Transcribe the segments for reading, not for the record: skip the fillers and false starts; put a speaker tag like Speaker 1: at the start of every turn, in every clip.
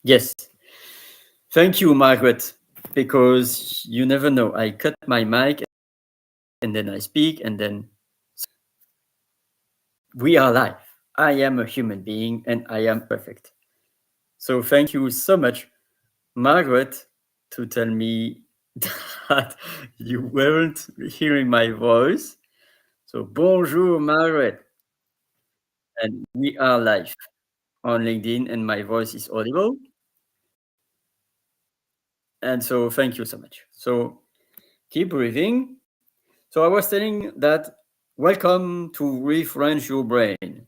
Speaker 1: Yes. Thank you, Margaret, because you never know. I cut my mic and then I speak, and then we are live. I am a human being and I am perfect. So thank you so much, Margaret, to tell me that you weren't hearing my voice. So bonjour, Margaret. And we are live on LinkedIn and my voice is audible. And so thank you so much. So keep breathing. So I was telling that welcome to Refrench Your Brain.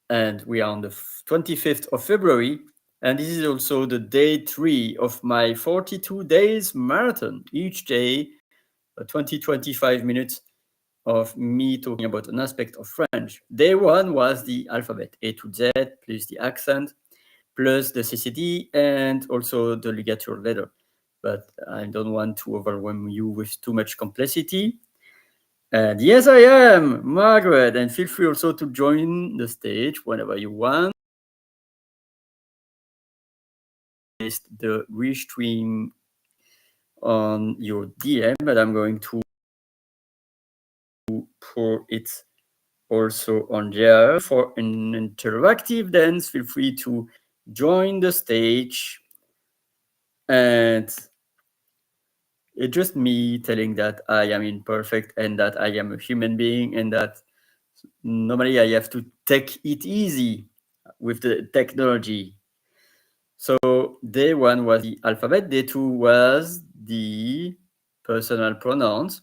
Speaker 1: And we are on the 25th of February. And this is also the day 3 of my 42 days marathon. Each day, 25 minutes of me talking about an aspect of French. Day 1 was the alphabet, A to Z, plus the accent, plus the CCD, and also the ligature letter. But I don't want to overwhelm you with too much complexity. And yes, I am, Margaret. And feel free also to join the stage whenever you want. The restream on your DM, but I'm going to pour it also on there for an interactive dance. Feel free to join the stage. And it's just me telling that I am imperfect and that I am a human being and that normally I have to take it easy with the technology. So day 1 was the alphabet, day 2 was the personal pronouns.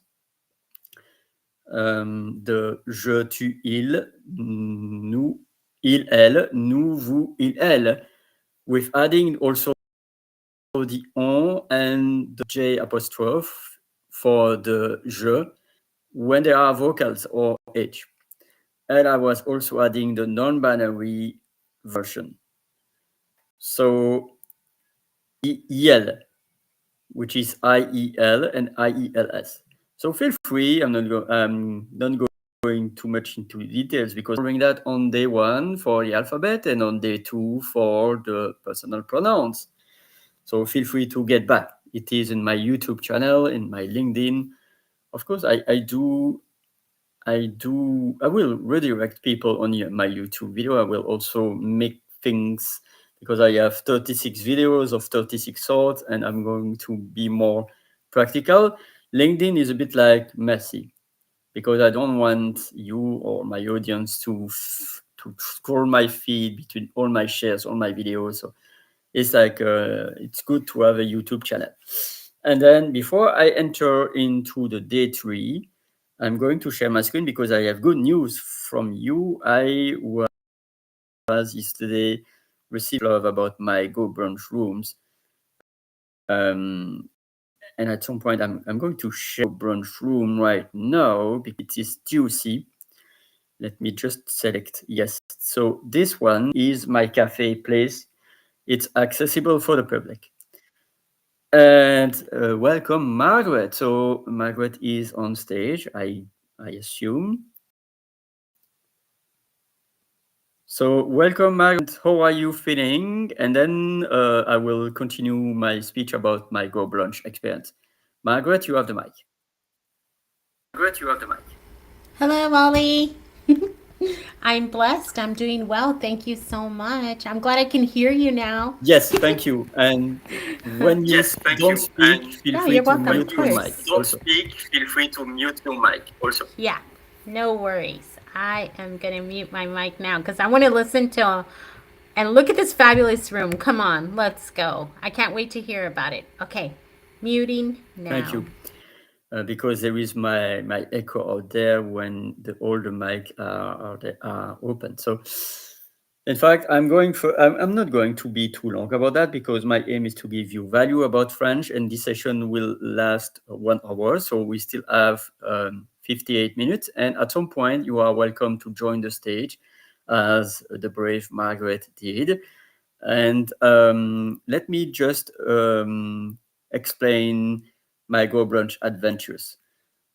Speaker 1: De je, tu, il, nous, il, elle, nous, vous, il, elle, with adding also the on and the J apostrophe for the je when there are vocals or H. And I was also adding the non-binary version. So IEL, which is IEL and IELS. So feel free, I'm not going too much into details because I'm doing that on day 1 for the alphabet and on day 2 for the personal pronouns. So feel free to get back. It is in my YouTube channel, in my LinkedIn. Of course, I will redirect people on my YouTube video. I will also make things because I have 36 videos of 36 sorts and I'm going to be more practical. LinkedIn is a bit like messy because I don't want you or my audience to scroll my feed between all my shares, all my videos. So it's like it's good to have a YouTube channel. And then before I enter into the day 3, I'm going to share my screen because I have good news from you. I was yesterday received love about my Go Brunch rooms. And at some point, I'm going to share brunch room right now because it is juicy. Let me just select yes. So this one is my cafe place. It's accessible for the public. And welcome, Margaret. So Margaret is on stage, I assume. So welcome, Margaret. How are you feeling? And then I will continue my speech about my Go Brunch experience. Margaret, you have the mic.
Speaker 2: Hello, Ollie. I'm blessed. I'm doing well. Thank you so much. I'm glad I can hear you now.
Speaker 1: Yes, thank you. And when you don't speak, feel
Speaker 2: Oh,
Speaker 1: free
Speaker 2: you're
Speaker 1: to
Speaker 2: welcome.
Speaker 1: mute
Speaker 2: Of
Speaker 1: your mic
Speaker 2: course.
Speaker 1: also.
Speaker 2: Yeah, no worries. I am going to mute my mic now because I want to listen to and look at this fabulous room. Come on, let's go. I can't wait to hear about it. Okay, muting
Speaker 1: Thank
Speaker 2: now.
Speaker 1: you. Because there is my echo out there when all the mic are open. So in fact, I'm not going to be too long about that because my aim is to give you value about French, and this session will last 1 hour. So we still have 58 minutes, and at some point you are welcome to join the stage, as the brave Margaret did. And let me just explain my Go Brunch adventures.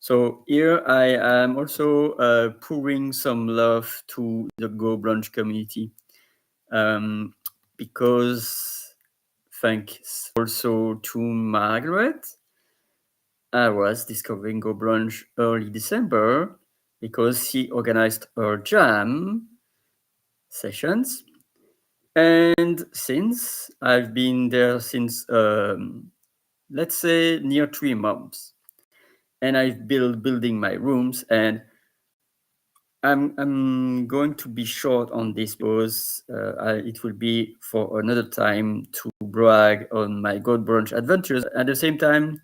Speaker 1: So here I am also pouring some love to the Go Brunch community. Um, because thanks also to Margaret, I was discovering Go Brunch early December because she organized her jam sessions. And since I've been there since, let's say, near 3 months, and I've building my rooms, and I'm going to be short on this because it will be for another time to brag on my Go Brunch adventures. At the same time,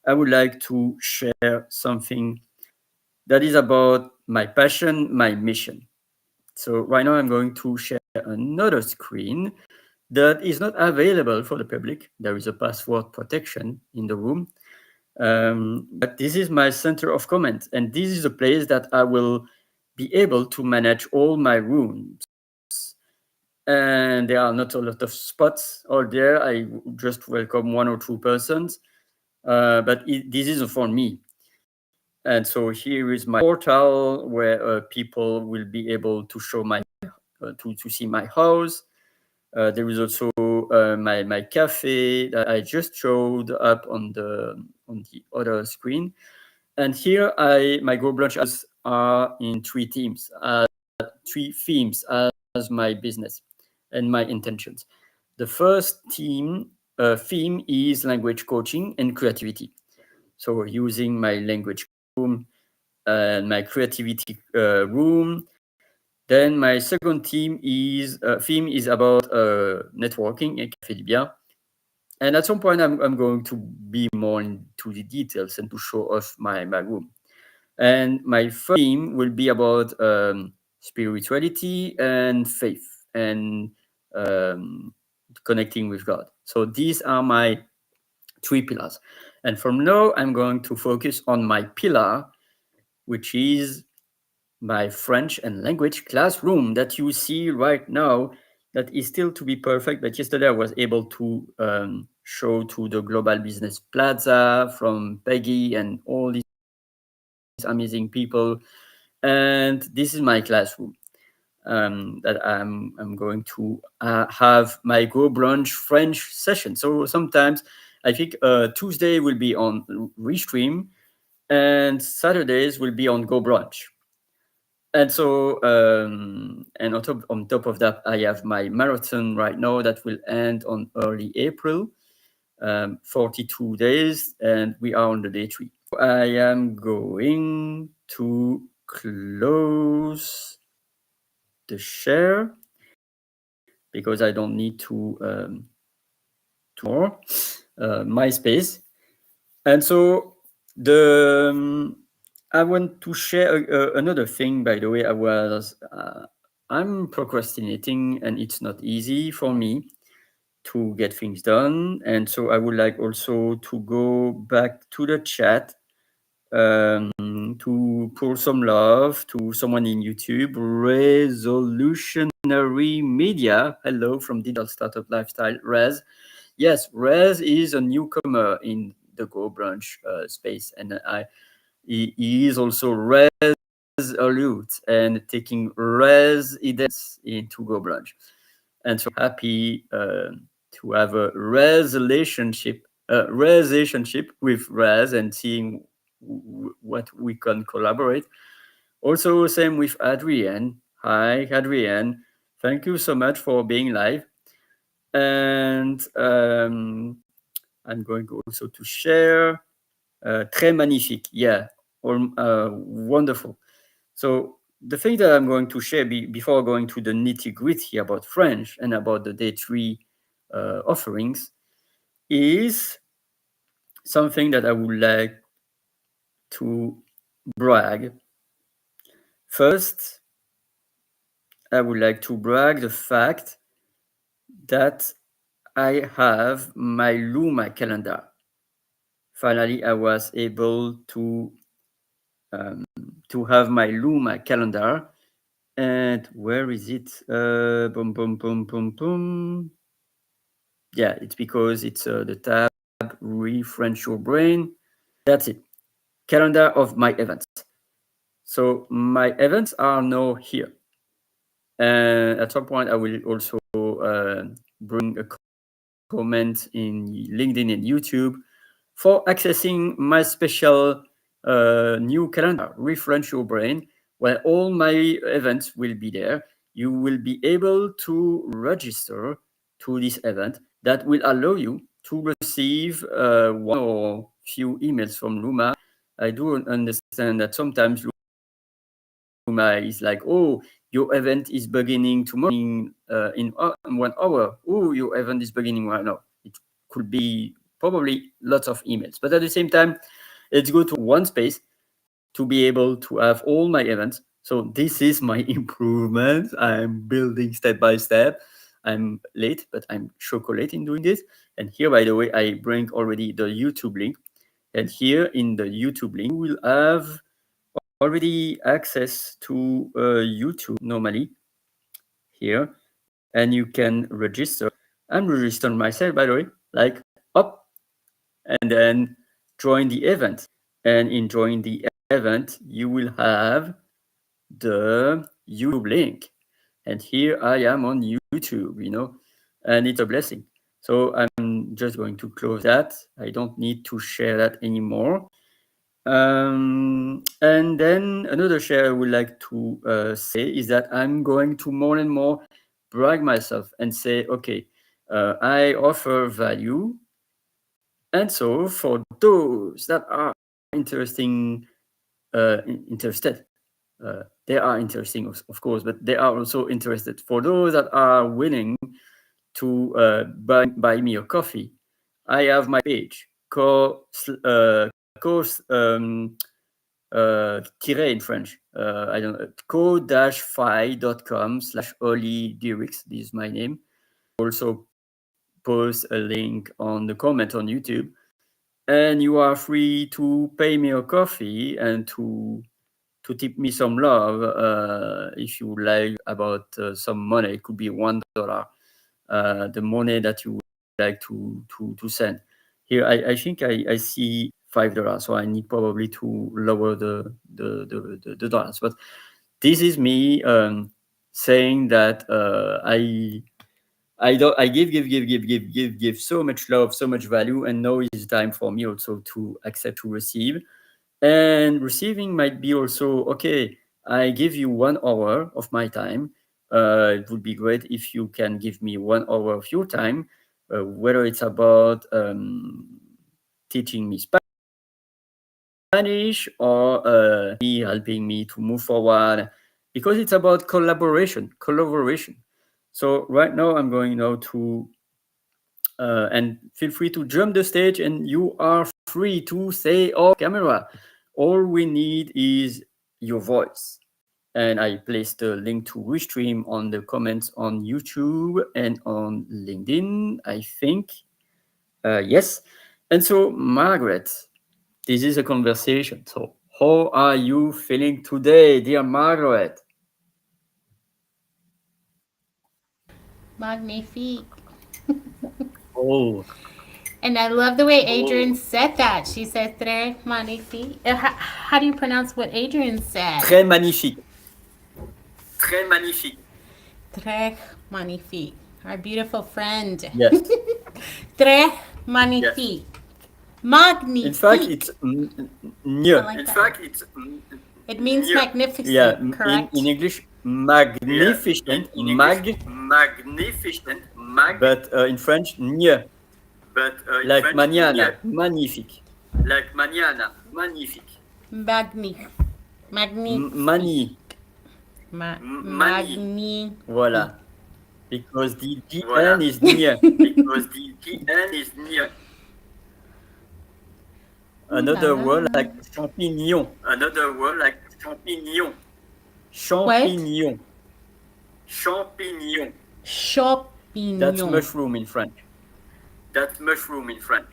Speaker 1: I would like to share something that is about my passion, my mission. So right now I'm going to share another screen that is not available for the public. There is a password protection in the room. But this is my center of command, and this is a place that I will be able to manage all my rooms. And there are not a lot of spots out there. I just welcome 1 or 2 persons, but this is for me. And so here is my portal where people will be able to show to see my house. There is also my cafe that I just showed up on the other screen. And here my Go Brunch are in 3 themes, 3 themes as my business and my intentions. The first theme is language coaching and creativity. So using my language room and my creativity room. Then my second theme is about networking and Café du Bien. And at some point, I'm going to be more into the details and to show off my room. And my third theme will be about spirituality and faith and connecting with God. So these are my 3 pillars. And from now, I'm going to focus on my pillar, which is my French and language classroom that you see right now. That is still to be perfect, but yesterday I was able to show to the Global Business Plaza from Peggy and all these amazing people. And this is my classroom that I'm going to have my Go Brunch French session. So sometimes I think Tuesday will be on Restream and Saturdays will be on Go Brunch. And so, and on top of that, I have my marathon right now that will end on early April, 42 days, and we are on the day 3. I am going to close the share because I don't need to more my space. And so I want to share another thing. By the way, I'm procrastinating, and it's not easy for me to get things done. And so I would like also to go back to the chat to pour some love to someone in YouTube, Resolutionary Media. Hello from Digital Startup Lifestyle, Rez. Yes, Rez is a newcomer in the Go Brunch space, and he is also resolute and taking residence into Go Brunch. And so happy to have a relationship with Raz and seeing what we can collaborate. Also, same with Adrienne. Hi, Adrienne. Thank you so much for being live. And I'm going also to share. Très magnifique. Yeah, wonderful. So the thing that I'm going to share before going to the nitty-gritty about French and about the day 3 offerings is something that I would like to brag. First, I would like to brag the fact that I have my Luma calendar. Finally, I was able to have my Luma calendar. And where is it? Boom, boom, boom, boom, boom. Yeah, it's because it's the tab ReFrenchYourBrain. That's it. Calendar of my events. So my events are now here. And at some point, I will also bring a comment in LinkedIn and YouTube for accessing my special new calendar, Refrench Your Brain, where all my events will be there. You will be able to register to this event that will allow you to receive one or few emails from Luma. I do understand that sometimes Luma is like, oh, your event is beginning tomorrow in 1 hour. Oh, your event is beginning right now. It could be probably lots of emails. But at the same time, let's go to one space to be able to have all my events. So this is my improvement. I'm building step by step. I'm late, but I'm chocolate in doing this. And here, by the way, I bring already the YouTube link. And here in the YouTube link, you will have already access to YouTube normally here. And you can register. I'm registering myself, by the way, like up, and then join the event. And in join the event, you will have the YouTube link. And here I am on YouTube, and it's a blessing. So I'm just going to close that. I don't need to share that anymore. And then another share I would like to say is that I'm going to more and more brag myself and say, okay, I offer value. And so for those that are interested, they are interesting, of course, but they are also interested. For those that are willing to buy me a coffee, I have my page, tiret in French. I don't know, co-fi.com/Oli-Dirix. This is my name. Also post a link on the comment on YouTube, and you are free to pay me a coffee and to tip me some love if you like about some money. It could be $1, the money that you would like to send. Here, I think I see $5, so I need probably to lower the dollars. But this is me saying that I give so much love, so much value, and now is time for me also to accept to receive. And receiving might be also, okay, I give you 1 hour of my time. It would be great if you can give me 1 hour of your time, whether it's about teaching me Spanish or me helping me to move forward, because it's about collaboration. So right now I'm going now to, and feel free to jump the stage, and you are free to say off camera. All we need is your voice. And I placed the link to Restream on the comments on YouTube and on LinkedIn, I think. Yes. And so, Margaret, this is a conversation. So how are you feeling today, dear Margaret?
Speaker 2: Magnifique.
Speaker 1: Oh.
Speaker 2: And I love the way Adrian said that. She said très magnifique. How do you pronounce what Adrian said?
Speaker 1: Très magnifique. Très magnifique.
Speaker 2: Très magnifique. Our beautiful friend.
Speaker 1: Yes.
Speaker 2: Très magnifique. Yes. Magnifique.
Speaker 1: In fact, it's mieux.
Speaker 2: Like it means magnificent,
Speaker 1: yeah,
Speaker 2: correct?
Speaker 1: In English, magnificent,
Speaker 2: yeah.
Speaker 1: magnificent, but in French, mieux. Like French, mañana, magnifique. Like mañana, magnifique.
Speaker 2: Magnifique.
Speaker 1: Mani.
Speaker 2: Magni.
Speaker 1: Voilà. Because the N is near. Because the N is near. Another word like champignon. Another word like champignon. Champignon.
Speaker 2: What?
Speaker 1: Champignon.
Speaker 2: Champignon.
Speaker 1: That's mushroom in French. That's mushroom in French.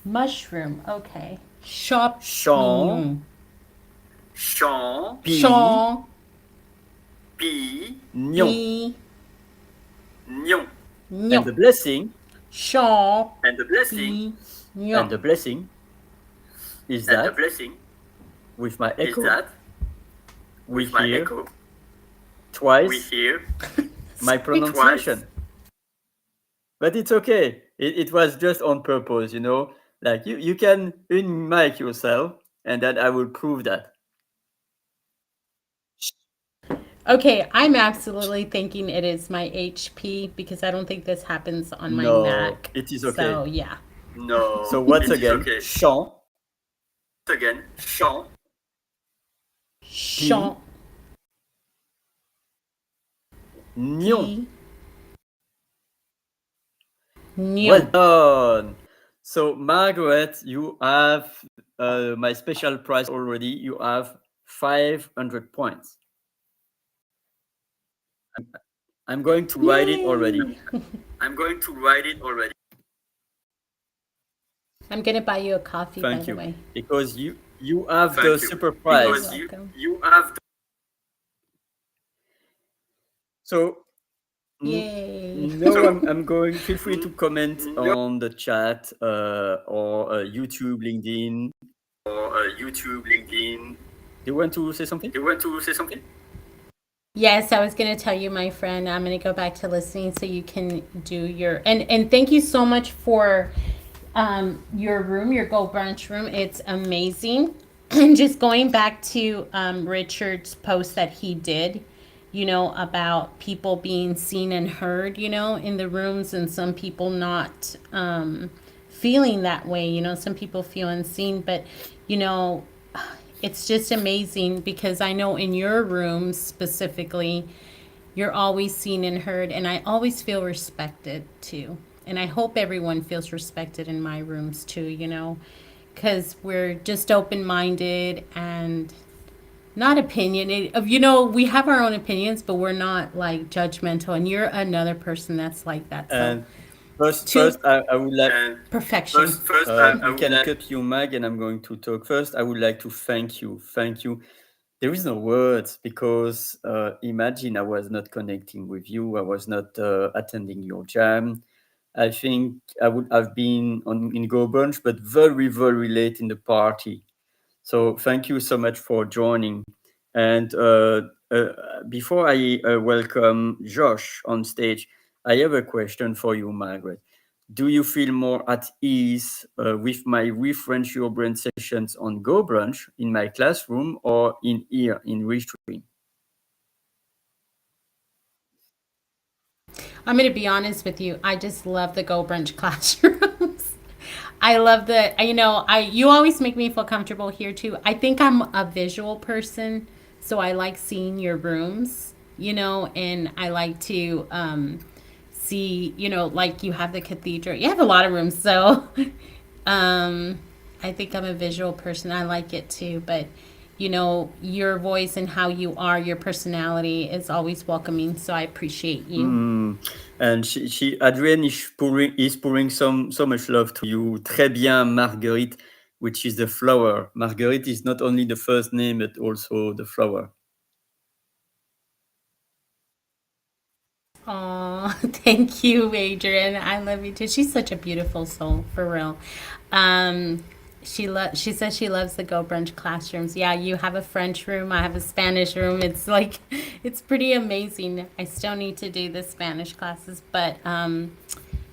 Speaker 2: Mushroom. Okay. Champignon.
Speaker 1: Champignon.
Speaker 2: Champignon.
Speaker 1: And the blessing.
Speaker 2: Champignon.
Speaker 1: And the blessing. And the blessing is that. And the blessing with my echo. Is that. We hear twice my pronunciation. but it's okay. It was just on purpose, you know. Like you can unmic yourself, and then I will prove that.
Speaker 2: Okay, I'm absolutely thinking it is my HP because I don't think this happens on my
Speaker 1: No,
Speaker 2: Mac.
Speaker 1: it is okay.
Speaker 2: So, yeah.
Speaker 1: So
Speaker 3: No,
Speaker 1: once
Speaker 3: it is
Speaker 1: again,
Speaker 3: okay.
Speaker 1: chant,
Speaker 3: Again, chant,
Speaker 1: pi,
Speaker 2: Chant,
Speaker 1: nion.
Speaker 2: pi,
Speaker 1: Well
Speaker 2: nion.
Speaker 1: done. So Margaret, you have my special prize already. You have 500 points. I'm going to write it already.
Speaker 2: Yay!
Speaker 3: I'm going to write it already.
Speaker 2: I'm going to buy you a coffee, by
Speaker 1: Thank
Speaker 2: the
Speaker 1: you,
Speaker 2: way.
Speaker 1: because you have the
Speaker 3: Thank you.
Speaker 1: super
Speaker 2: You're
Speaker 1: prize.
Speaker 3: Because
Speaker 2: welcome.
Speaker 3: you have
Speaker 1: So
Speaker 2: Yay.
Speaker 1: no, I'm going. Feel free to comment
Speaker 3: no
Speaker 1: on the chat or YouTube, LinkedIn.
Speaker 3: or YouTube, LinkedIn.
Speaker 1: Do you want to say something?
Speaker 3: You want to say something?
Speaker 2: Yes, I was going to tell you, my friend. I'm going to go back to listening so you can do your and thank you so much for your room, your Go Brunch room. It's amazing. And just going back to Richard's post that he did, you know, about people being seen and heard, you know, in the rooms, and some people not feeling that way. You know, some people feel unseen, but you know, it's just amazing because I know in your rooms specifically, you're always seen and heard, and I always feel respected too. And I hope everyone feels respected in my rooms too, you know, because we're just open minded and not opinionated. You know, we have our own opinions, but we're not like judgmental. And you're another person that's like that. So,
Speaker 1: And first,
Speaker 2: to
Speaker 1: I would like.
Speaker 3: And
Speaker 2: perfection.
Speaker 3: first, I
Speaker 1: You
Speaker 3: would
Speaker 1: can
Speaker 3: like.
Speaker 1: cut your mic, and I'm going to talk first. I would like to thank you. Thank you. There is no words because imagine I was not connecting with you. I was not attending your jam. I think I would have been in Go Brunch, but very, very late in the party. So thank you so much for joining. And uh, before I welcome Josh on stage, I have a question for you, Margaret. Do you feel more at ease with my ReFrench Your Brain sessions on Go Brunch in my classroom or in here in Restream?
Speaker 2: I'm going to be honest with you. I just love the Go Brunch classrooms. I love the, you know, you always make me feel comfortable here too. I think I'm a visual person, so I like seeing your rooms, you know, and I like to see, you know, like you have the cathedral. You have a lot of rooms, so um I think I'm a visual person. I like it too, but you know, your voice and how you are, your personality is always welcoming, so I appreciate you.
Speaker 1: And Adrienne is pouring so much love to you. Très bien, Marguerite, which is the flower. Marguerite is not only the first name, but also the flower.
Speaker 2: Oh, thank you, Adrian. I love you too. She's such a beautiful soul, for real. Um, she says she loves the Go Brunch classrooms. Yeah, you have a French room, I have a Spanish room. It's like it's pretty amazing. I still need to do the Spanish classes, but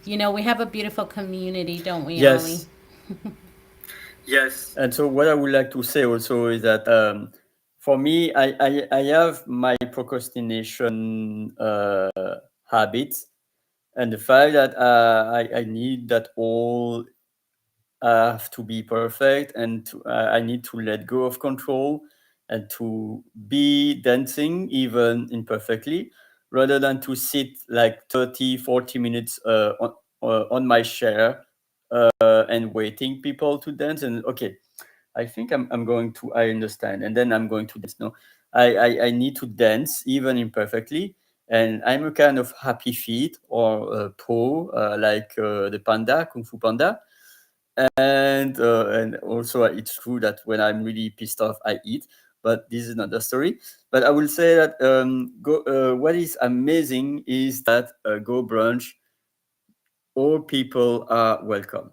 Speaker 2: you know, we have a beautiful community, don't we, Ollie?
Speaker 1: Yes.
Speaker 3: Yes.
Speaker 1: And so what I would like to say also is that for me, I have my procrastination habits, and the fact that I need that all have to be perfect, and I need to let go of control and to be dancing even imperfectly, rather than to sit like 30, 40 minutes on my chair and waiting people to dance. And okay, I think I'm going to, I understand. And then I'm going to dance. No, I need to dance even imperfectly. And I'm a kind of happy feet or paw, like the panda, Kung Fu Panda. And also it's true that when I'm really pissed off, I eat. But this is not the story. But I will say that what is amazing is that Go Brunch, all people are welcome.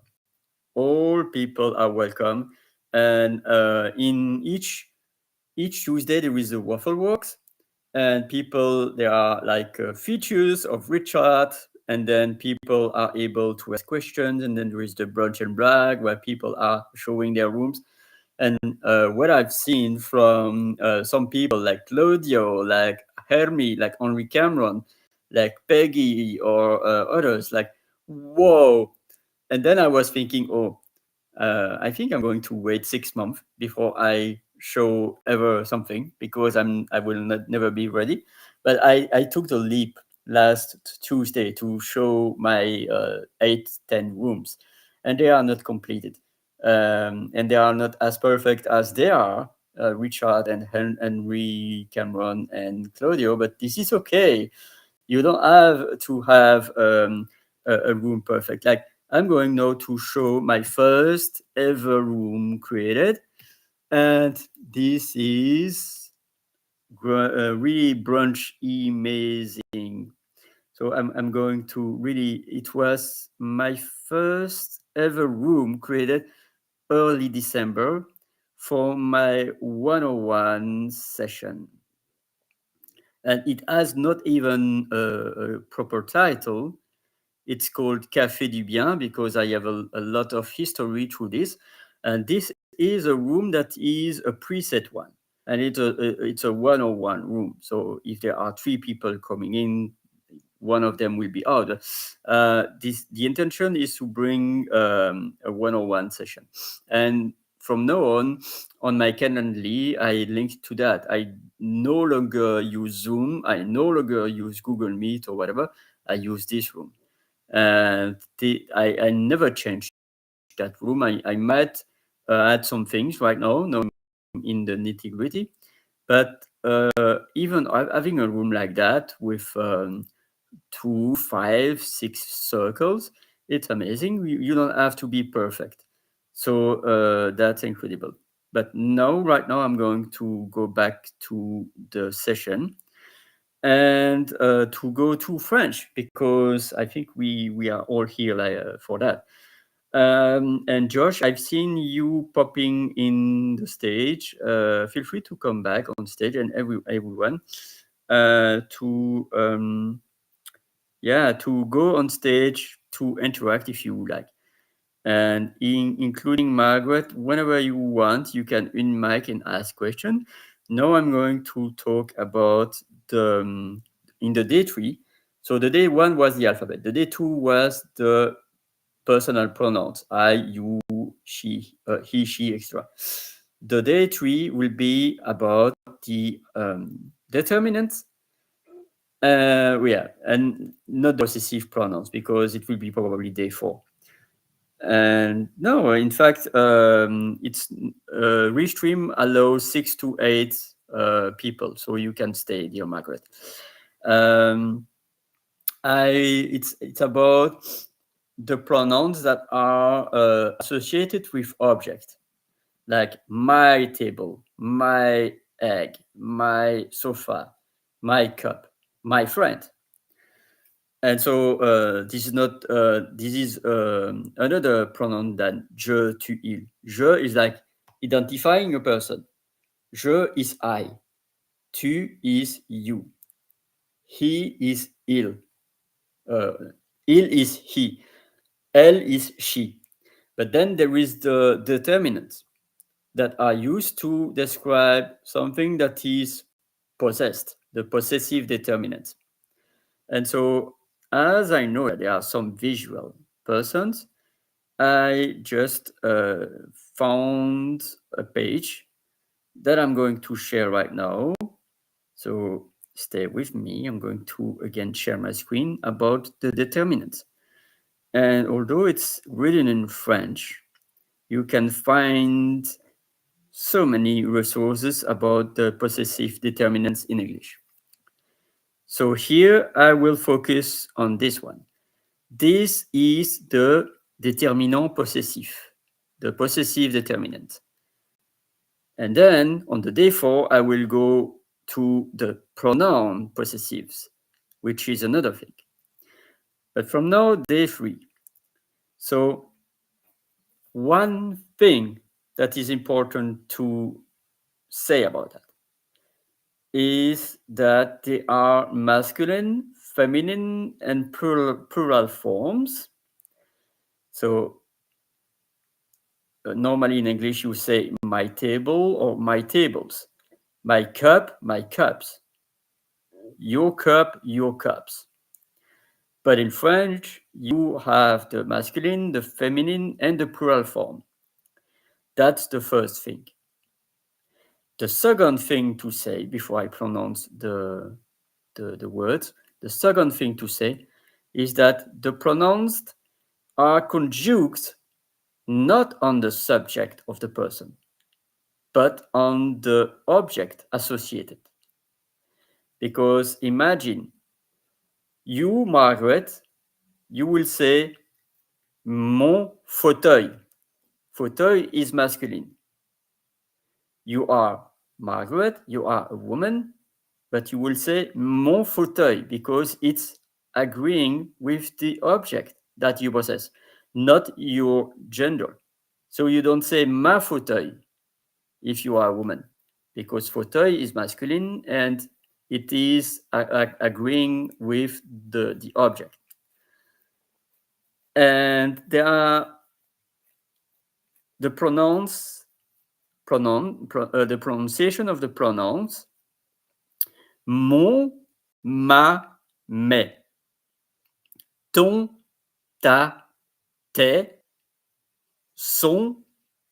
Speaker 1: All people are welcome. And in each Tuesday there is a waffle works, and people there are like features of Richard and then people are able to ask questions, and then there is the brunch and brag where people are showing their rooms. And what I've seen from some people like Claudio, like Hermie, like Henri Cameron, like Peggy, or others, like, whoa. And then I was thinking, oh, I think I'm going to wait 6 months before I show ever something, because I will never be ready. But I took the leap last Tuesday to show my 8-10 rooms, and they are not completed, and they are not as perfect as they are, Richard and Henry Cameron and Claudio. But this is okay. You don't have to have a room perfect. Like, I'm going now to show my first ever room created, and this is really brunch amazing. So I'm going to really, it was my first ever room created early December for my 101 session. And it has not even a proper title. It's called Café du Bien because I have a lot of history through this. And this is a room that is a preset one. And it's a 101 room. So if there are 3 people coming in, one of them will be out. The intention is to bring a 101 session. And from now on my Calendly, I linked to that. I no longer use Zoom. I no longer use Google Meet or whatever. I use this room. And I never changed that room. I might add some things right now, in the nitty gritty. But even having a room like that with 2, 5, 6 circles, it's amazing. You don't have to be perfect. So that's incredible. But now, right now, I'm going to go back to the session and to go to French, because I think we are all here for that. And Josh, I've seen you popping in the stage. Feel free to come back on stage, and everyone to go on stage to interact if you like. And including Margaret, whenever you want, you can in-mic and ask questions. Now I'm going to talk about in the day 3. So the day 1 was the alphabet. The day 2 was the personal pronouns: I, you, she, he, she, etc. The day 3 will be about the determinants. And not the possessive pronouns, because it will be probably day 4. And no, in fact, it's Restream allows 6 to 8 people, so you can stay, dear Margaret. It's about the pronouns that are associated with objects, like my table, my egg, my sofa, my cup, my friend. And so this is another pronoun than je, tu, il. Je is like identifying a person. Je is I. Tu is you. He is il. Il is he. Elle is she. But then there is the determinants that are used to describe something that is possessed, the possessive determinants. And so, as I know that there are some visual persons, I just found a page that I'm going to share right now. So stay with me. I'm going to again share my screen about the determinants. And although it's written in French, you can find so many resources about the possessive determinants in English. So here I will focus on this one. This is the déterminant possessif, the possessive determinant. And then on the day 4, I will go to the pronoun possessives, which is another thing. But from now, day 3. So one thing that is important to say about that is that they are masculine, feminine and plural forms. So normally in English you say my table or my tables, my cup, my cups, your cup, your cups. But in French, you have the masculine, the feminine, and the plural form. That's the first thing. The second thing to say before I pronounce the words, the second thing to say is that the pronouns are conjuged not on the subject of the person, but on the object associated. Because imagine you, Margaret, you will say mon fauteuil. Fauteuil is masculine. You are Margaret, you are a woman, but you will say mon fauteuil because it's agreeing with the object that you possess, not your gender. So you don't say ma fauteuil if you are a woman, because fauteuil is masculine and it is agreeing with the object. And there are the the pronunciation of the pronouns mon, ma, mes, ton, ta, tes, son,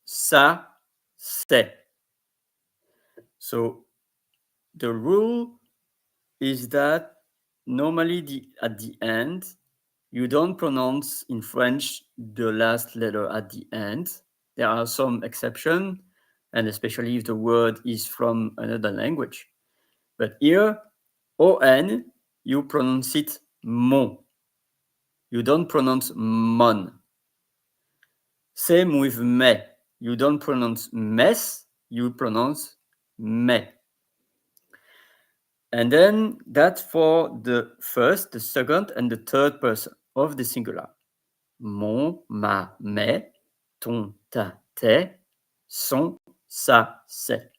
Speaker 1: sa, c'est. So the rule is that normally at the end, you don't pronounce in French the last letter at the end. There are some exceptions, and especially if the word is from another language. But here, on, you pronounce it mon. You don't pronounce mon. Same with me. You don't pronounce mes, you pronounce me. And then that's for the first, the second, and the third person of the singular. Mon, ma, mes, ton, ta, tes, son, sa, c'est.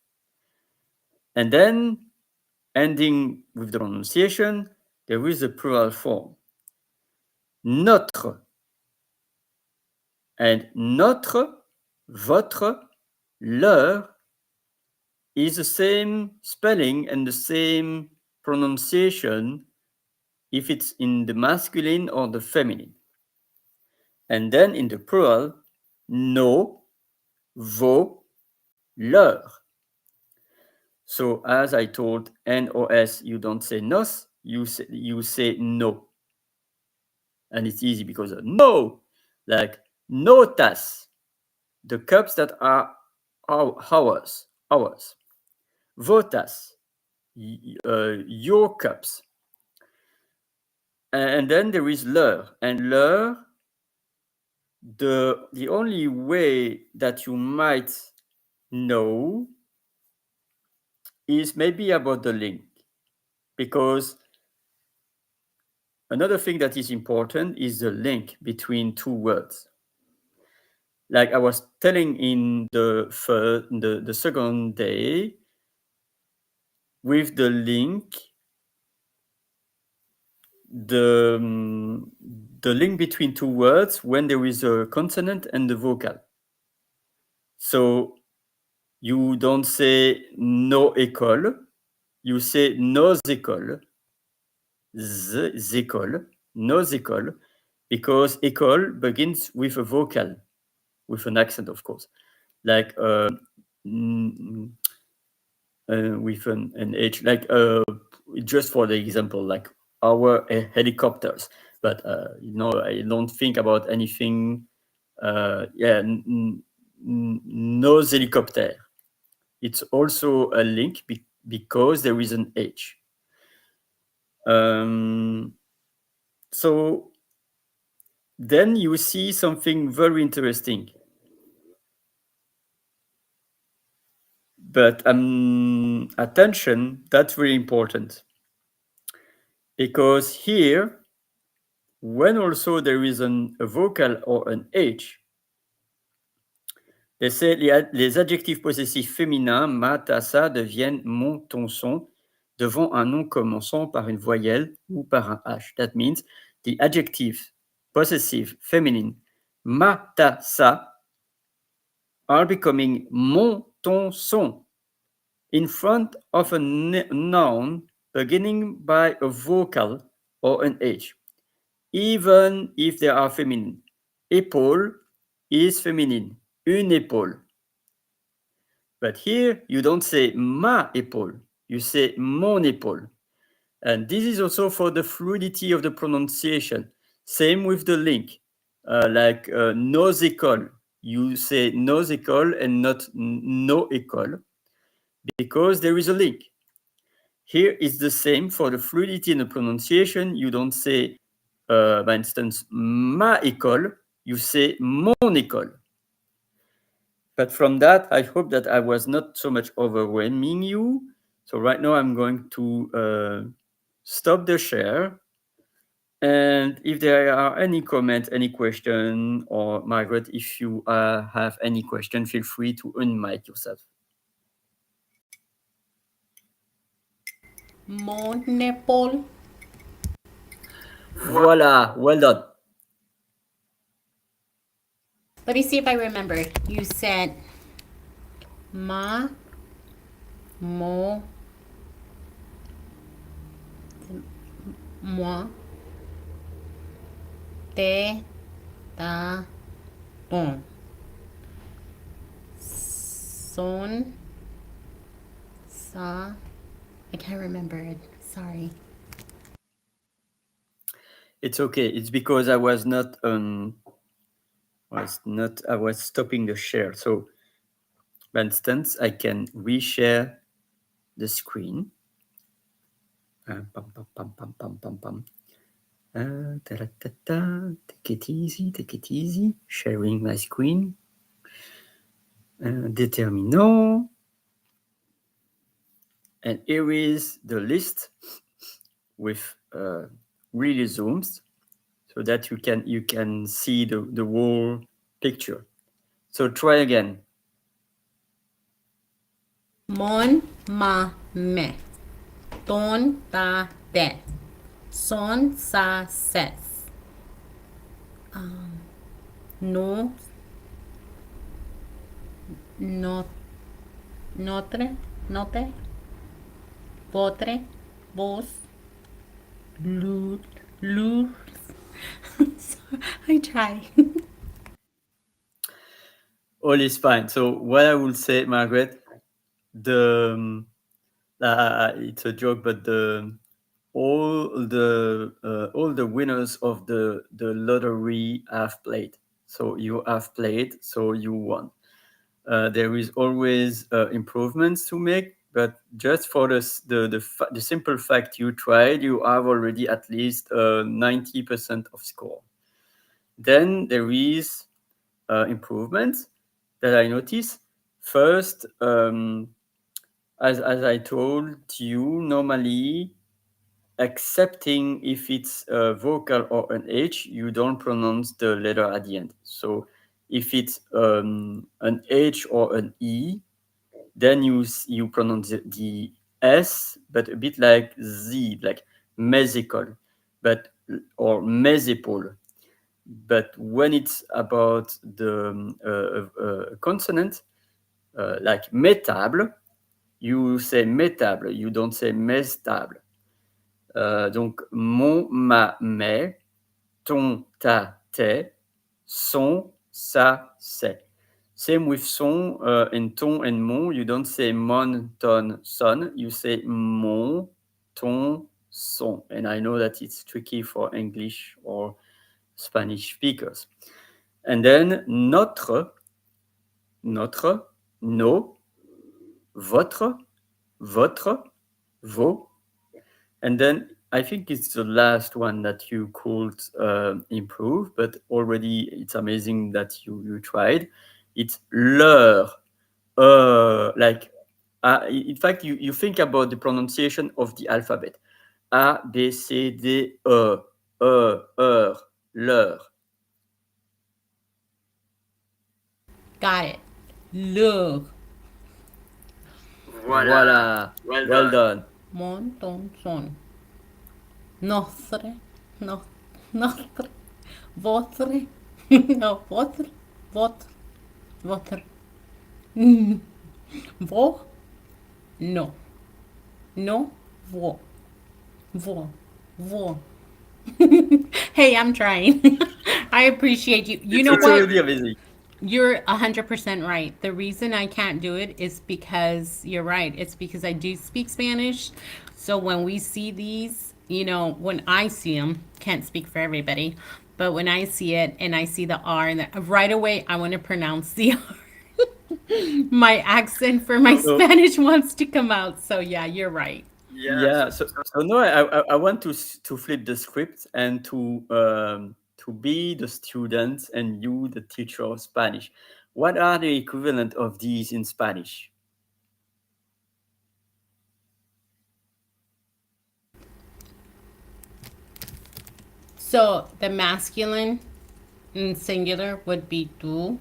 Speaker 1: And then, ending with the pronunciation, there is a plural form. Notre. And notre, votre, leur is the same spelling and the same pronunciation if it's in the masculine or the feminine. And then in the plural, nos, vos, leur. So as I told NOS, you don't say nos, you say no. And it's easy because no, like notas, the cups that are ours. Votas, your cups. And then there is leur. And leur, the only way that you might know is maybe about the link. Because another thing that is important is the link between two words. Like I was telling in the second day, with the link, the link between two words when there is a consonant and the vocal. So you don't say nos écoles, you say nos écoles, écoles, nos écoles, because école begins with a vocal, with an accent, of course, like with an H, like just for the example, like our helicopters. But I don't think about anything. Nos hélicoptères. It's also a link because there is an H. So then you see something very interesting. But attention, that's very important. Because here, when also there is a vocal or an H, les adjectifs possessifs féminins ma, ta, sa deviennent mon, ton, son, devant un nom commençant par une voyelle ou par un H. That means the adjectives possessive feminine ma, ta, sa are becoming mon, ton, son in front of a noun beginning by a vocal or an H, even if they are feminine. Épaule is feminine, une épaule. But here you don't say ma épaule, you say mon épaule. And this is also for the fluidity of the pronunciation. Same with the link, like nos écoles. You say nos écoles and not nos écoles because there is a link. Here is the same for the fluidity in the pronunciation. You don't say, for instance, ma école, you say mon école. But from that, I hope that I was not so much overwhelming you. So right now I'm going to stop the share. And if there are any comments, any question, or Margaret, if you have any question, feel free to unmic yourself.
Speaker 2: Mon épaule.
Speaker 1: Voila, well done.
Speaker 2: Let me see if I remember. You said ma, mo, moi, te, ta, ton. Son, sa. I can't remember it. Sorry.
Speaker 1: It's okay. It's because I was stopping the share. So, for instance, I can reshare the screen. Take it easy. Sharing my screen. Déterminant. And here is the list with really zooms so that you can see the whole picture. So try again.
Speaker 2: Mon, ma, me. Ton, ta, te. Son, sa, ses. No, no, notre, note. Votre, vos. Lu, lu. I try.
Speaker 1: All is fine. So what I will say, Margaret, it's a joke, but all the winners of the lottery have played. So you have played, so you won. There is always improvements to make, but just for the simple fact you tried, you have already at least 90% of score. Then there is improvements that I notice. First, as I told you, normally accepting if it's a vocal or an H, you don't pronounce the letter at the end. So if it's an H or an E, then you pronounce the S, but a bit like Z, like mesical, or mesipole. But when it's about the consonant, like métable, you say métable, you don't say mestable. Donc, mon, ma, mes, ton, ta, tes, son, sa, c'est. Same with son and ton and mon. You don't say mon, ton, son. You say mon, ton, son. And I know that it's tricky for English or Spanish speakers. And then notre, nos, votre, vos. And then I think it's the last one that you could improve, but already it's amazing that you tried. It's leur. In fact, you think about the pronunciation of the alphabet. A, B, C, D, leur.
Speaker 2: Got it. Leur.
Speaker 1: Voila. Well done.
Speaker 2: montón son. Nostre, no, nostre, votre, no, votre, votre, votre, vo, no, no, vo, vo, vo. Hey, I'm trying. I appreciate you. You know
Speaker 1: It's
Speaker 2: what?
Speaker 1: already amazing.
Speaker 2: You're 100% right. The reason I can't do it is because you're right. It's because I do speak Spanish. So when we see these, when I see them, can't speak for everybody, but when I see it and I see the R and right away, I want to pronounce the R. My accent for my
Speaker 1: So
Speaker 2: Spanish wants to come out. So yeah, you're right.
Speaker 3: Yeah.
Speaker 1: yeah, so no, I want to flip the script and to be the student and you the teacher of Spanish. What are the equivalent of these in Spanish?
Speaker 2: So the masculine and singular would be tú.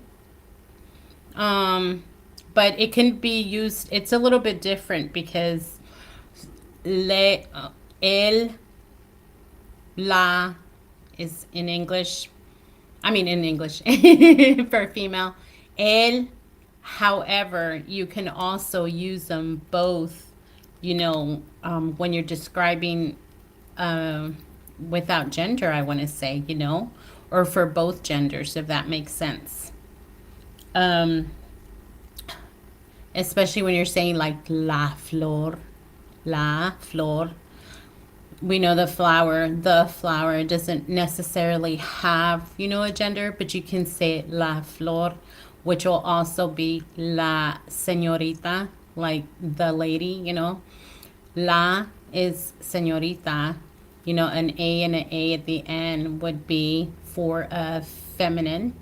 Speaker 2: Um, but it can be used. It's a little bit different because le, el, la is in English. I mean, in English for female. El, however, you can also use them both. When you're describing without gender, I want to say, or for both genders, if that makes sense. Um, Especially when you're saying like la flor. We know the flower doesn't necessarily have, a gender, but you can say la flor, which will also be la señorita, like the lady. La is señorita, an A and an A at the end would be for a feminine.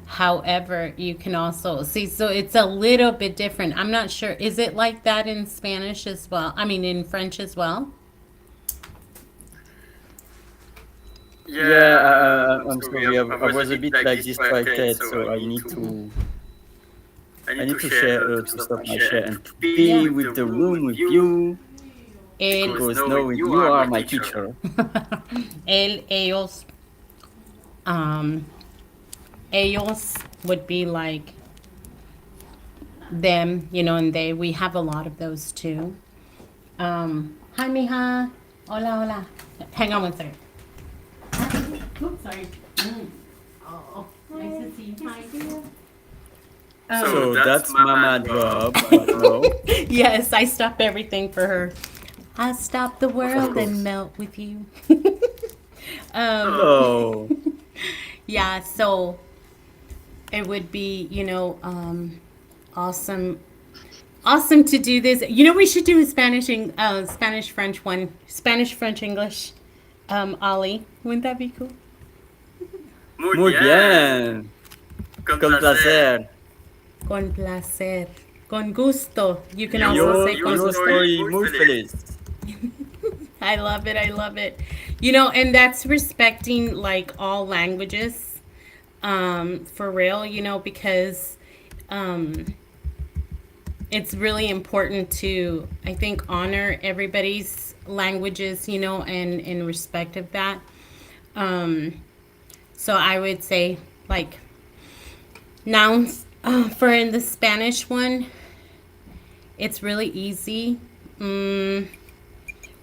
Speaker 2: However, you can also see, so it's a little bit different. I'm not sure. Is it like that in Spanish as well? I mean, in French as well?
Speaker 1: Yeah, I'm
Speaker 3: sorry.
Speaker 1: sorry. I was a bit like distracted, so I need to share to stop my share and to be with the room with you
Speaker 2: El,
Speaker 1: because knowing you are my teacher.
Speaker 2: ellos, um, ellos would be like them, and they. We have a lot of those too. Hi, mija. Hola, hola. Hang on one second. Oops, sorry. Oh, nice to see you. Hi.
Speaker 1: So that's Mama job. No,
Speaker 2: Yes, I stop everything for her. I stop the world
Speaker 1: course.
Speaker 2: and melt with you.
Speaker 1: No.
Speaker 2: Yeah, so it would be, awesome, awesome to do this. We should do a Spanish French one, Spanish French English. Ollie, wouldn't that be cool?
Speaker 1: Muy bien. Con placer.
Speaker 2: Con placer, con gusto. You can
Speaker 3: Yo-
Speaker 2: also say
Speaker 1: Yo,
Speaker 2: con
Speaker 1: yo
Speaker 2: gusto.
Speaker 1: estoy muy feliz.
Speaker 2: I love it. I love it. And that's respecting like all languages, for real, because it's really important to, I think, honor everybody's languages, and in respect of that. So I would say like nouns, for in the Spanish one, it's really easy.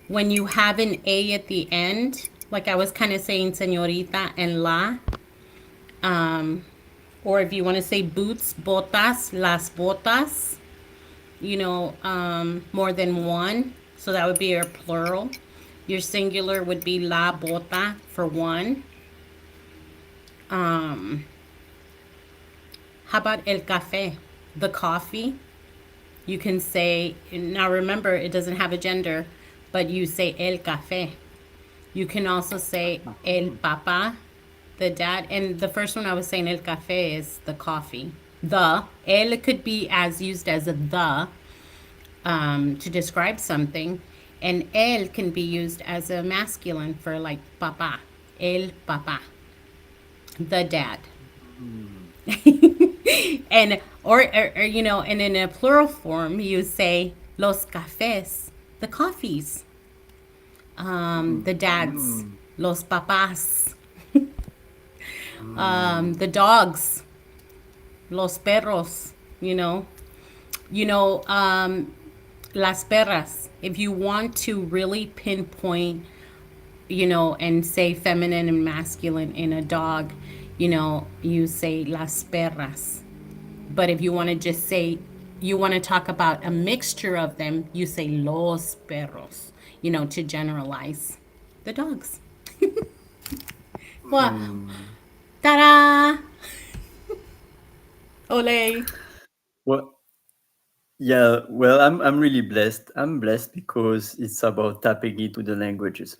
Speaker 2: When you have an A at the end, like I was kind of saying señorita and la, or if you want to say boots, botas, las botas, more than one. So that would be your plural. Your singular would be la bota for one. How about el café? The coffee. You can say, now remember, it doesn't have a gender, but you say el café. You can also say el papa, the dad. And the first one I was saying, el café, is the coffee. The, el could be as used as a the, to describe something. And el can be used as a masculine for like papa, el papa, the dad. And or and in a plural form you say los cafés, the coffees, the dads,
Speaker 1: Mm,
Speaker 2: los papás,
Speaker 1: mm.
Speaker 2: the dogs, los perros, you know, you know, las perras. If you want to really pinpoint, you know, and say feminine and masculine in a dog, you know, you say las perras. But if you want to just say, you want to talk about a mixture of them, you say los perros, you know, to generalize the dogs. What?
Speaker 1: Mm.
Speaker 2: Ta-da! Ole!
Speaker 1: Well, yeah, well, I'm really blessed. I'm blessed because it's about tapping into the languages.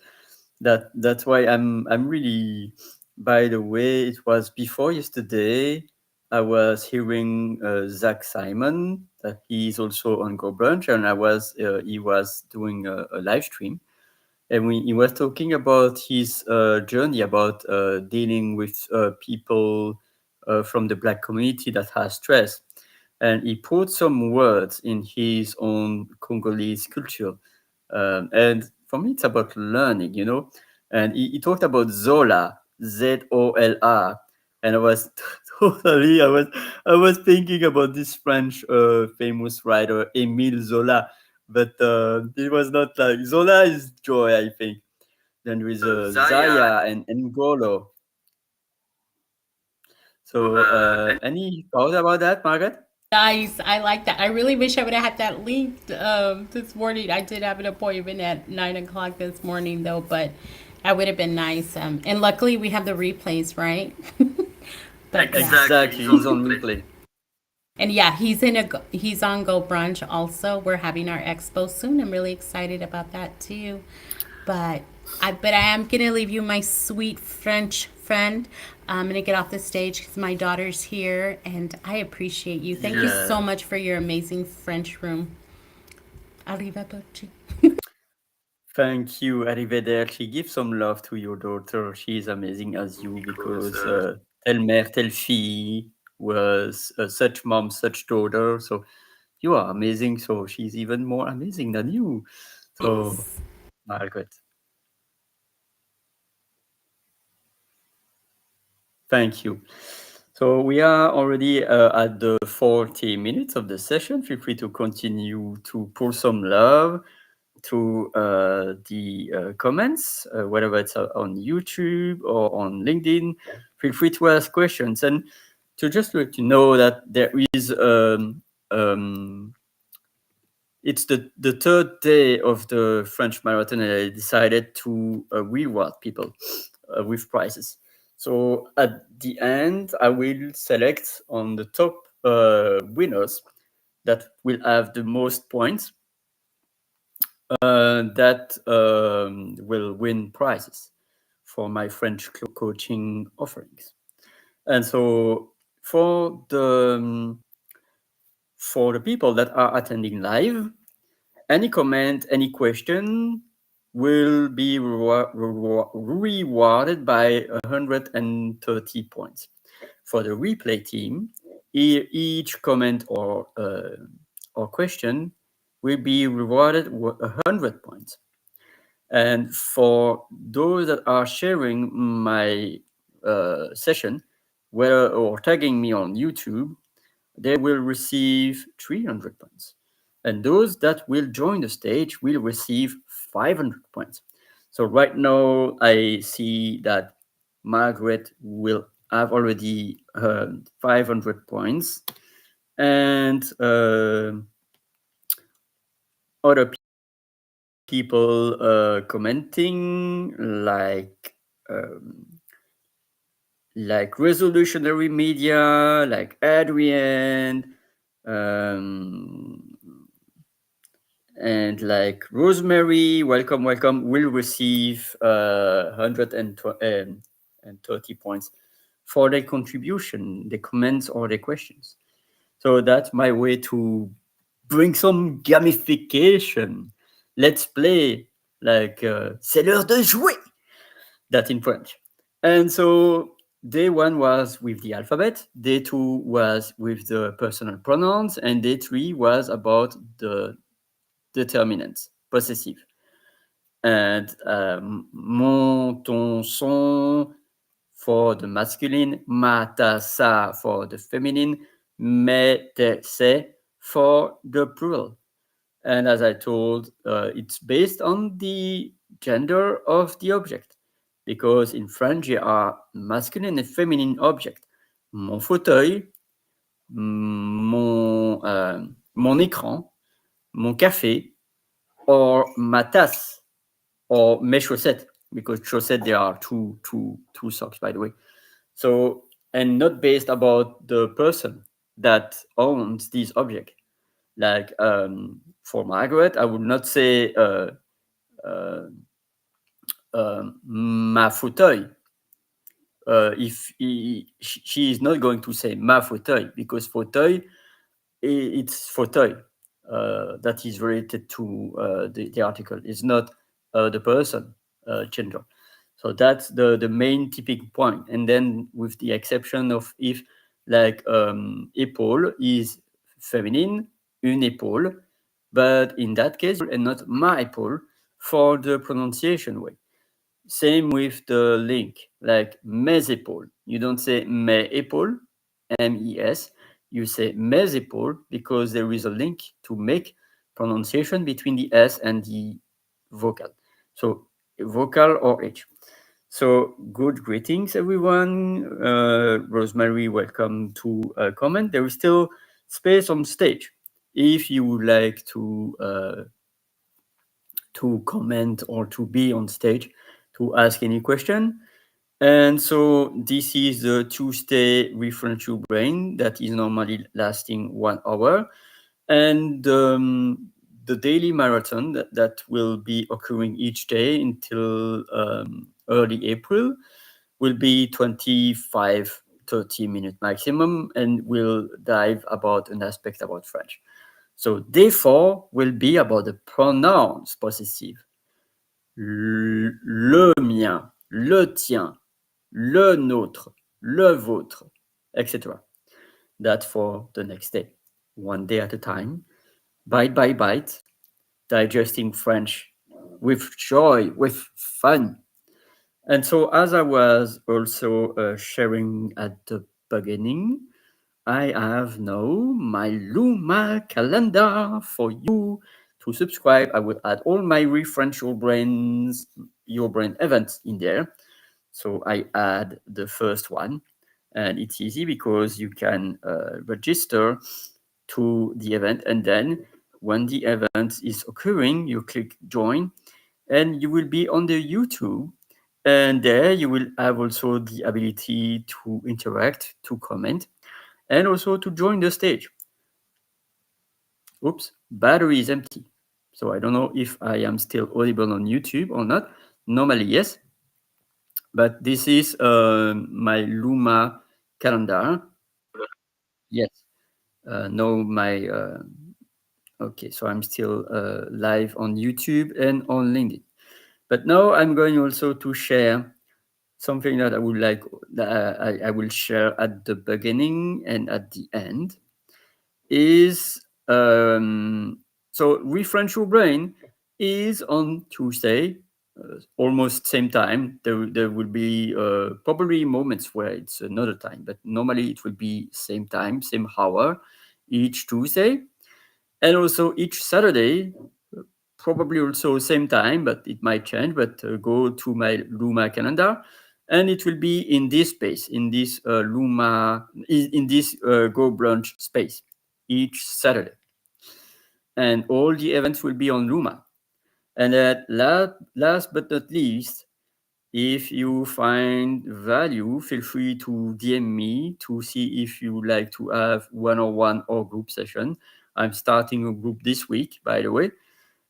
Speaker 1: That's why I'm really. By the way, it was before yesterday. I was hearing Zach Simon. That he's also on Go Brunch, and he was doing a live stream, and he was talking about his journey about dealing with people from the Black community that has stress, and he put some words in his own Congolese culture. And for me, it's about learning, you know. And he talked about Zola, Zola, and I was I was thinking about this French famous writer Émile Zola, but it was not like Zola is joy, I think. Then there is
Speaker 3: Zaya,
Speaker 1: Zaya and Ngolo.
Speaker 3: so,
Speaker 1: So,
Speaker 3: and
Speaker 1: any thoughts about that, Margaret?
Speaker 2: Nice. I like that. I really wish I would have had that linked this morning. I did have an appointment at 9 o'clock this morning, though, but that would have been nice. And luckily, we have the replays, right? But yeah.
Speaker 3: exactly,
Speaker 1: Exactly,
Speaker 3: he's on
Speaker 1: he's on
Speaker 3: replay.
Speaker 1: replay.
Speaker 2: And yeah, he's on Go Brunch also. We're having our expo soon. I'm really excited about that too. But I am gonna leave you, my sweet French friend. I'm gonna get off the stage because my daughter's here, and I appreciate you. Thank you
Speaker 1: Yeah.
Speaker 2: so much for your amazing French room. Arrivederci.
Speaker 1: Thank you, Arrivederci. Give some love to your daughter. She is amazing as you
Speaker 3: Because
Speaker 1: because telle mère, telle fille was such mom, such daughter. So you are amazing. So she's even more amazing than you. So,
Speaker 2: Yes.
Speaker 1: Margaret, thank you. So we are already at the 40 minutes of the session. Feel free to continue to pour some love through the comments, whether it's on YouTube or on LinkedIn. Feel free to ask questions. And to just let you know that there is, it's the third day of the French Marathon, and I decided to reward people with prizes. So at the end, I will select on the top winners that will have the most points that will win prizes for my French coaching offerings. And so for the people that are attending live, any comment, any question will be rewarded by 130 points. For the replay team, each comment or question will be rewarded with 100 points. And for those that are sharing my session, whether or tagging me on YouTube, they will receive 300 points. And those that will join the stage will receive 500 points. So right now, I see that Margaret will have already 500 points, and other people commenting like Resolutionary Media, like Adrian, um, and like Rosemary, welcome, welcome, will receive 130 points for their contribution, their comments, or their questions. So that's my way to bring some gamification. Let's play, like, c'est l'heure de jouer, that in French. And so day one was with the alphabet, day two was with the personal pronouns, and day three was about the determinants. possessive. And mon, ton, son for the masculine, ma, ta, sa for the feminine, me, te, se for the plural. And as I told, it's based on the gender of the object, because in French there are masculine and feminine objects. Mon fauteuil, mon écran, mon café, or ma tasse, or mes chaussettes, because chaussettes there are two socks, by the way. So, and not based about the person that owns this object. Like for Margaret, I would not say ma fauteuil. If she is not going to say ma fauteuil, because fauteuil, it's fauteuil that is related to the article. It's not the person gender. So that's the main tipping point. And then with the exception of if like épaule is feminine, une épaule, but in that case, and not ma épaule for the pronunciation way. Same with the link, like mes épaules. You don't say mes épaules, M-E-S. You say mes épaules because there is a link to make pronunciation between the S and the vocal. So vocal or H. So good greetings, everyone. Rosemary, welcome to comment. There is still space on stage if you would like to comment or to be on stage to ask any question. And so this is the Tuesday Refrench Your Brain that is normally lasting 1 hour. And the daily marathon that will be occurring each day until early April will be 25, 30 minutes maximum, and will dive about an aspect about French. So day 4 will be about the pronouns possessive. Le mien, le tien, le nôtre, le vôtre, etc. That's for the next day. 1 day at a time, bite by bite, digesting French with joy, with fun. And so, as I was also sharing at the beginning, I have now my Luma calendar for you to subscribe. I will add all my Refrench Your Brain events in there. So I add the first one, and it's easy because you can register to the event, and then when the event is occurring, you click join, and you will be on the YouTube, and there you will have also the ability to interact, to comment, and also to join the stage. Oops, battery is empty. So I don't know if I am still audible on YouTube or not. Normally, yes. But this is my Luma calendar. Yes. No, my... okay, so I'm still live on YouTube and on LinkedIn. But now I'm going also to share something that I would like, that I will share at the beginning and at the end, is so Refrench Your Brain is on Tuesday, almost same time. There will be probably moments where it's another time, but normally it will be same time, same hour, each Tuesday, and also each Saturday, probably also same time, but it might change. But go to my Luma calendar, and it will be in this space, in this Luma, in this Go Brunch space each Saturday. And all the events will be on Luma. And last but not least, if you find value, feel free to DM me to see if you like to have one-on-one or group session. I'm starting a group this week, by the way.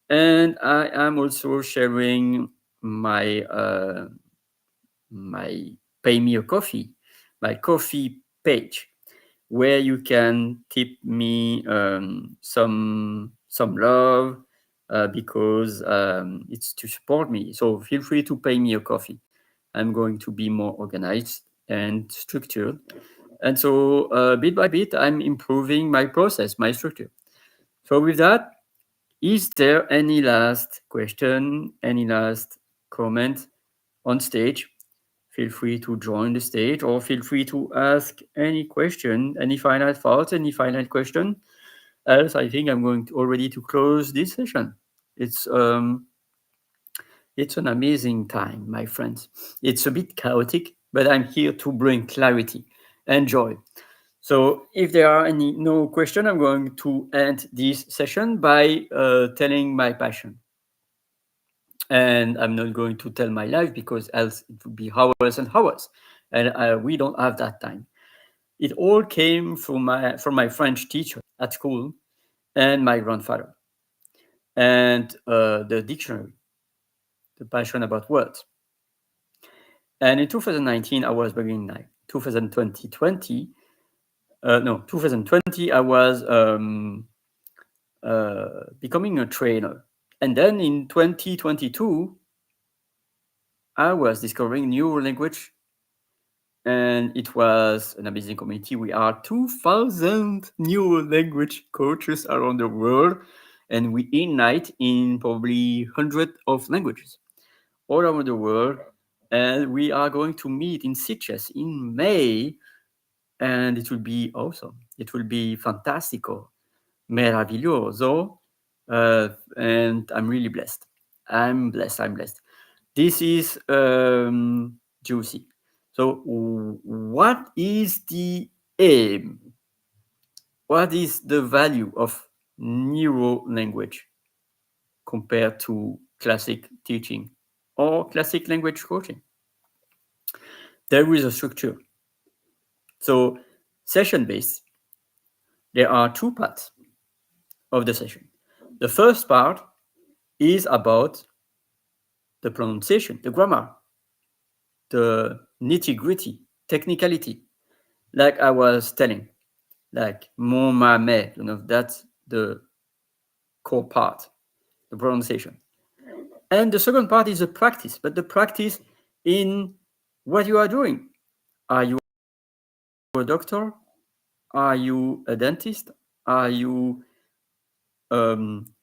Speaker 1: And I am also sharing my my Pay Me a Coffee, my coffee page, where you can tip me some love because it's to support me. So feel free to pay me a coffee. I'm going to be more organized and structured. And so bit by bit, I'm improving my process, my structure. So with that, Is there any last question, any last comment on stage? Feel free to join the stage or feel free to ask any question, any final thoughts, any final question. Else, I think I'm going to already to close this session. It's an amazing time, my friends. It's a bit chaotic, but I'm here to bring clarity and joy. So if there are no question, I'm going to end this session by telling my passion. And I'm not going to tell my life because else it would be hours and hours. And we don't have that time. It all came from my French teacher at school and my grandfather. And the dictionary, the passion about words. And in 2019, I was beginning 2020, I was becoming a trainer. And then in 2022, I was discovering new language. And it was an amazing community. We are 2,000 new language coaches around the world. And we unite in probably hundreds of languages all around the world. And we are going to meet in Sitges in May. And it will be awesome. It will be fantastico, meraviglioso. And I'm really blessed. I'm blessed. This is juicy. So, what is the aim? What is the value of neuro language compared to classic teaching or classic language coaching? There is a structure. So, session based, there are two parts of the session. The first part is about the pronunciation, the grammar, the nitty-gritty, technicality, like I was telling, like mon, ma, me, that's the core part, the pronunciation. And the second part is the practice, but the practice in what you are doing. Are you a doctor? Are you a dentist? Are you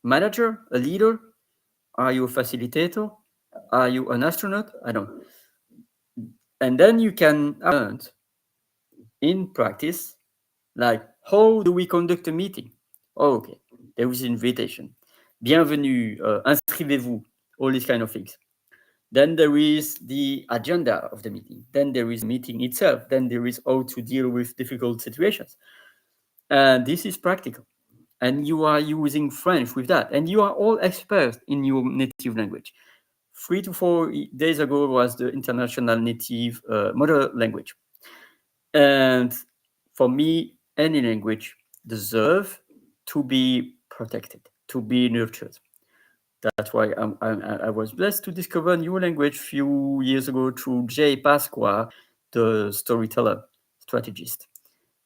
Speaker 1: manager, a leader? Are you a facilitator? Are you an astronaut? I don't. And then you can learn in practice, like how do we conduct a meeting? Oh, okay, there is invitation. Bienvenue, inscrivez-vous, all these kind of things. Then there is the agenda of the meeting. Then there is the meeting itself. Then there is how to deal with difficult situations. And this is practical. And you are using French with that. And you are all experts in your native language. 3 to 4 days ago was the International Native Mother Language. And for me, any language deserves to be protected, to be nurtured. That's why I was blessed to discover a new language a few years ago through Jay Pasqua, the storyteller, strategist,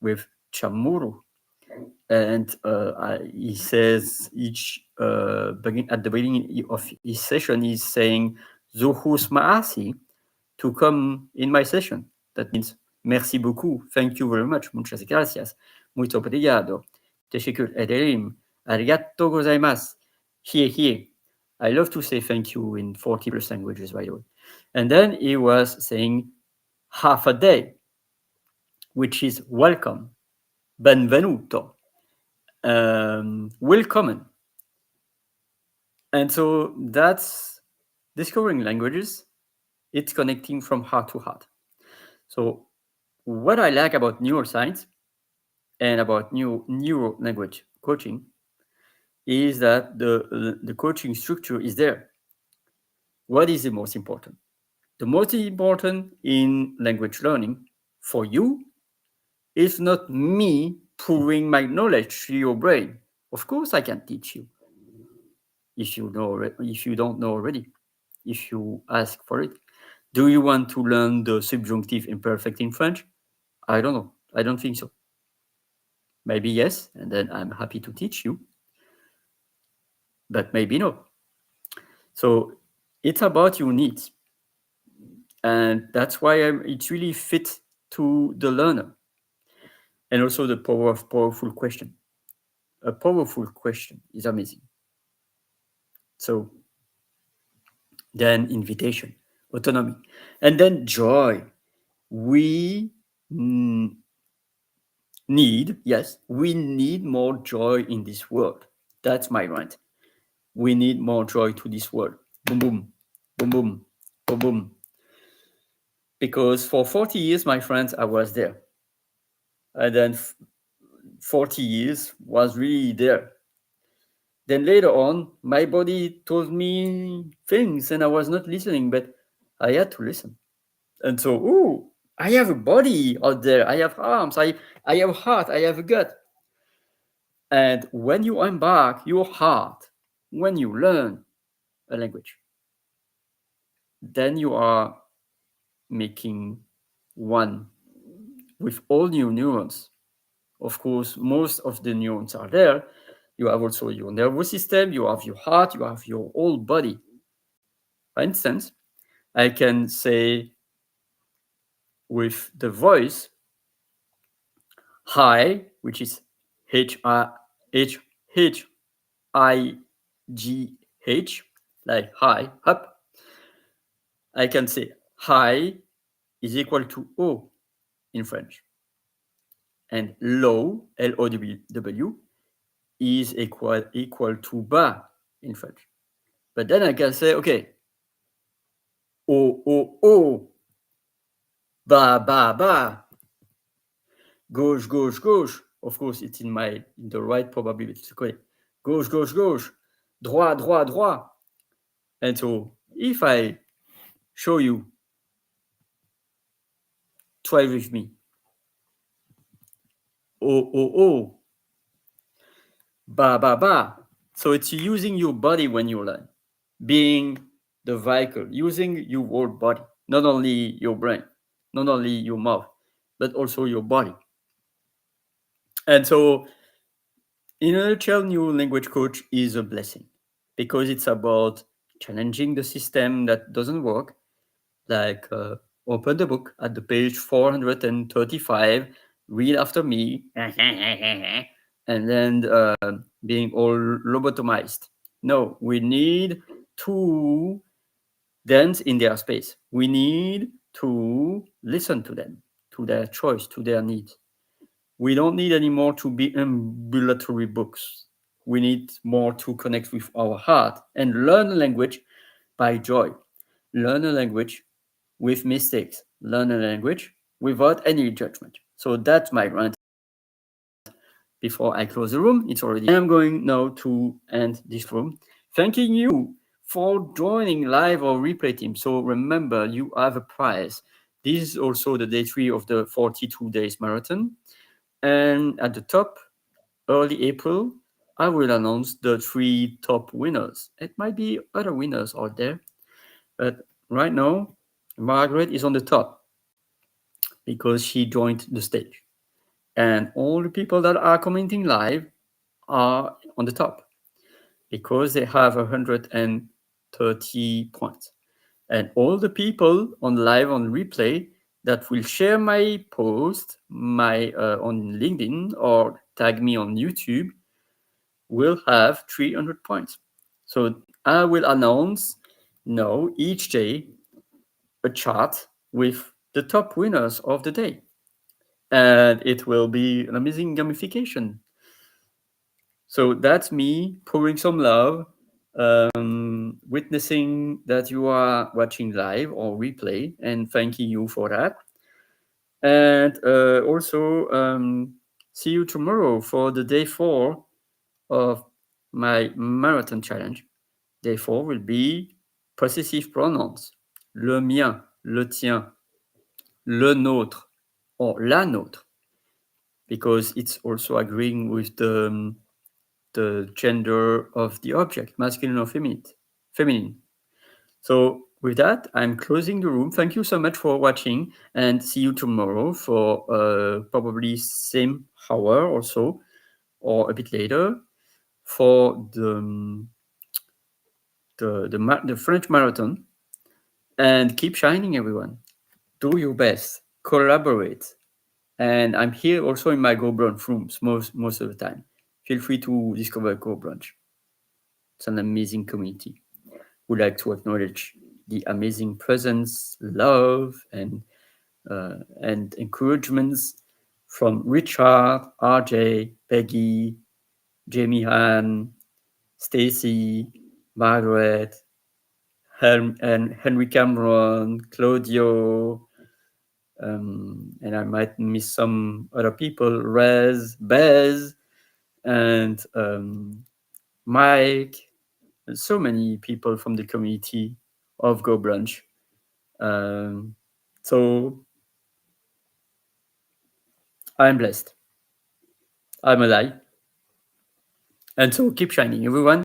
Speaker 1: with Chamuru. And he says at the beginning of his session, he's saying, Zuhus Maasi, to come in my session. That means, merci beaucoup, thank you very much, muchas gracias, muito obrigado, teşekkür ederim, arigato gozaimasu, here. I love to say thank you in 40 plus languages, by the way. And then he was saying half a day, which is welcome, benvenuto, willkommen. And so that's discovering languages. It's connecting from heart to heart. So what I like about neuroscience and about neuro language coaching is that the coaching structure is there. What is the most important? The most important in language learning for you is not me pouring my knowledge to your brain. Of course, I can teach you if you don't know already, if you ask for it. Do you want to learn the subjunctive imperfect in French? I don't know. I don't think so. Maybe yes, and then I'm happy to teach you. But maybe no. So it's about your needs. And that's why it really fits to the learner. And also the power of powerful question. A powerful question is amazing. So then invitation, autonomy, and then joy. We we need more joy in this world. That's my rant. We need more joy to this world. Boom, boom, boom, boom, boom, boom. Because for 40 years, my friends, I was there. And then 40 years was really there. Then later on, my body told me things and I was not listening, but I had to listen. And so, ooh, I have a body out there. I have arms. I have a heart. I have a gut. And when you embark your heart, when you learn a language, then you are making one with all new neurons. Of course, most of the neurons are there. You have also your nervous system, you have your heart, you have your whole body. For instance, I can say with the voice, hi, which is H-I-G-H, like hi, up. I can say hi is equal to O in French. And low, L-O-W, is equal to bas in French. But then I can say, okay, O, O, O, ba, ba, ba, gauche, gauche, gauche. Of course, it's in the right probability. Okay, gauche, gauche, gauche, droit, droit, droit. And so if I show you, try with me, O, O, O, ba, ba, ba. So it's using your body when you learn, being the vehicle, using your whole body, not only your brain, not only your mouth, but also your body. And so, in a nutshell, new language coach is a blessing because it's about challenging the system that doesn't work, like open the book at the page 435, read after me, and then being all lobotomized. No, we need to dance in their space. We need to listen to them, to their choice, to their needs. We don't need anymore to be ambulatory books. We need more to connect with our heart and learn a language by joy. Learn a language with mistakes. Learn a language without any judgment. So that's my rant. Before I close the room, it's already. I am going now to end this room. Thanking you for joining live or replay team. So remember, you have a prize. This is also the day 3 of the 42 days marathon. And at the top, early April, I will announce the 3 top winners. It might be other winners out there, but right now, Margaret is on the top because she joined the stage. And all the people that are commenting live are on the top because they have 130 points. And all the people on live on replay that will share my post on LinkedIn or tag me on YouTube will have 300 points. So I will announce now each day a chart with the top winners of the day. And it will be an amazing gamification. So that's me pouring some love, witnessing that you are watching live or replay, and thanking you for that. And also, see you tomorrow for the day 4 of my marathon challenge. Day 4 will be possessive pronouns. Le mien, le tien, le nôtre, or la nôtre, because it's also agreeing with the gender of the object, masculine or feminine. So with that, I'm closing the room. Thank you so much for watching, and see you tomorrow for probably same hour or so, or a bit later, for the French marathon. And keep shining, everyone. Do your best. Collaborate. And I'm here also in my Go Brunch rooms most of the time. Feel free to discover Go Brunch. It's an amazing community. Would like to acknowledge the amazing presence, love, and encouragements from Richard, RJ, Peggy, Jamie Han, Stacy, Margaret, and Henry Cameron, Claudio, and I might miss some other people, Rez, Bez, and Mike, and so many people from the community of Go Brunch. So I'm blessed. I'm alive. And so keep shining, everyone.